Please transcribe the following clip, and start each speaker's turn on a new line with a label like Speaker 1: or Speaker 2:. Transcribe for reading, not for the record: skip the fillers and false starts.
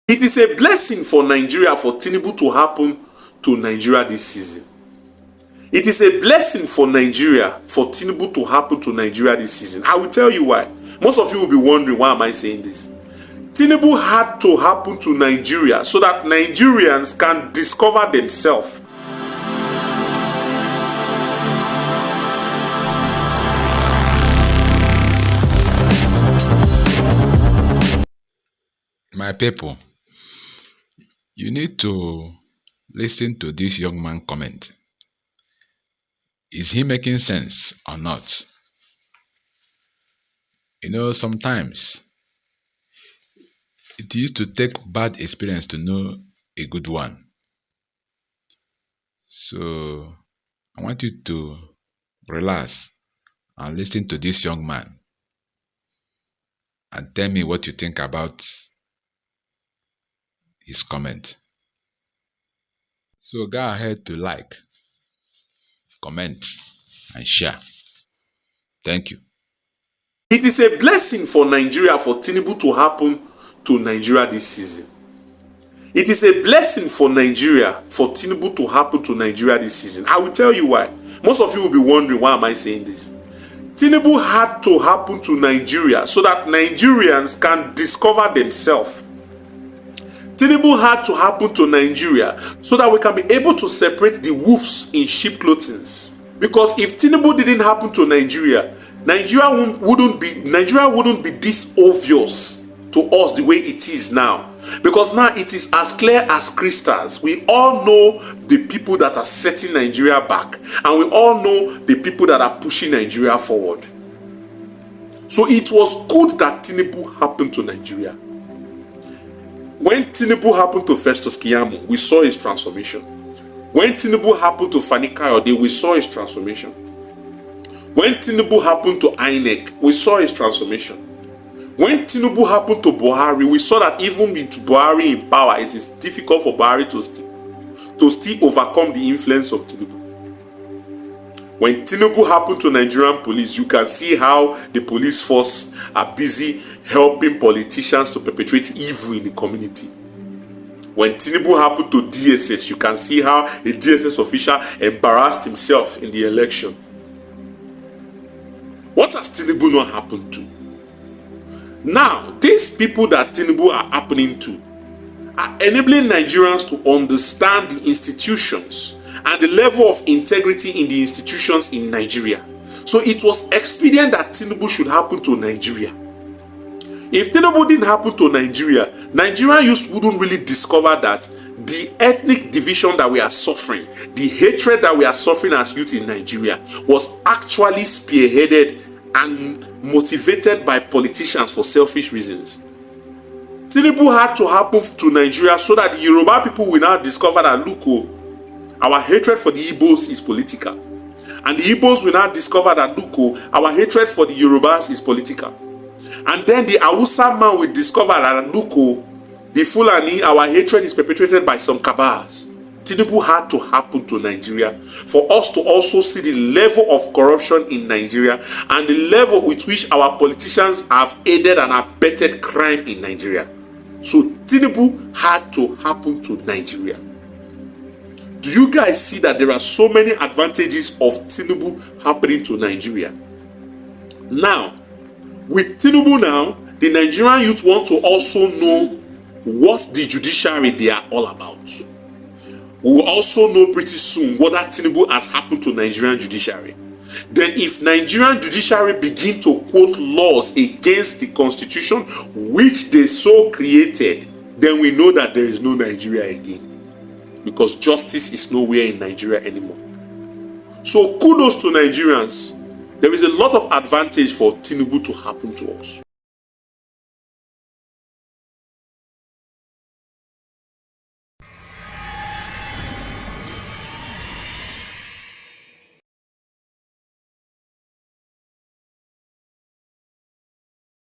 Speaker 1: It is a blessing for Nigeria for Tinubu to happen to Nigeria this season. It is a blessing for Nigeria for Tinubu to happen to Nigeria this season. I will tell you why. Most of you will be wondering, why am I saying this? Tinubu had to happen to Nigeria so that Nigerians can discover themselves.
Speaker 2: My people, you need to listen to this young man comment. Is he making sense or not? You know, sometimes it used to take bad experience to know a good one. So I want you to relax and listen to this young man and tell me what you think about his comment. So go ahead to like, comment, and share. Thank you.
Speaker 1: It is a blessing for Nigeria for Tinubu to happen to Nigeria this season. It is a blessing for Nigeria for Tinubu to happen to Nigeria this season. I will tell you why. Most of you will be wondering, why am I saying this? Tinubu had to happen to Nigeria so that Nigerians can discover themselves. Tinubu had to happen to Nigeria so that we can be able to separate the wolves in sheep clothing. Because if Tinubu didn't happen to Nigeria, Nigeria wouldn't be this obvious to us the way it is now. Because now it is as clear as crystals. We all know the people that are setting Nigeria back, and we all know the people that are pushing Nigeria forward. So it was good that Tinubu happened to Nigeria. When Tinubu happened to Festus Keyamo, we saw his transformation. When Tinubu happened to Fani Kayode, we saw his transformation. When Tinubu happened to INEC, we saw his transformation. When Tinubu happened to Buhari, we saw that even with Buhari in power, it is difficult for Buhari to still overcome the influence of Tinubu. When Tinubu happened to Nigerian police, you can see how the police force are busy helping politicians to perpetrate evil in the community. When Tinubu happened to DSS, you can see how a DSS official embarrassed himself in the election. What has Tinubu not happened to? Now, these people that Tinubu are happening to are enabling Nigerians to understand the institutions and the level of integrity in the institutions in Nigeria. So it was expedient that Tinubu should happen to Nigeria. If Tinubu didn't happen to Nigeria, Nigerian youth wouldn't really discover that the ethnic division that we are suffering, the hatred that we are suffering as youth in Nigeria, was actually spearheaded and motivated by politicians for selfish reasons. Tinubu had to happen to Nigeria so that the Yoruba people will now discover that, look, our hatred for the Igbos is political. And the Igbos will now discover that, look, our hatred for the Yorubas is political. And then the Hausa man will discover that, look, the Fulani, our hatred is perpetrated by some cabals. Tinubu had to happen to Nigeria for us to also see the level of corruption in Nigeria and the level with which our politicians have aided and abetted crime in Nigeria. So Tinubu had to happen to Nigeria. Do you guys see that there are so many advantages of Tinubu happening to Nigeria? Now, with Tinubu now, the Nigerian youth want to also know what the judiciary they are all about. We will also know pretty soon whether Tinubu has happened to Nigerian judiciary. Then if Nigerian judiciary begin to quote laws against the constitution which they so created, then we know that there is no Nigeria again. Because justice is nowhere in Nigeria anymore. So kudos to Nigerians. There is a lot of advantage for Tinubu to happen to us.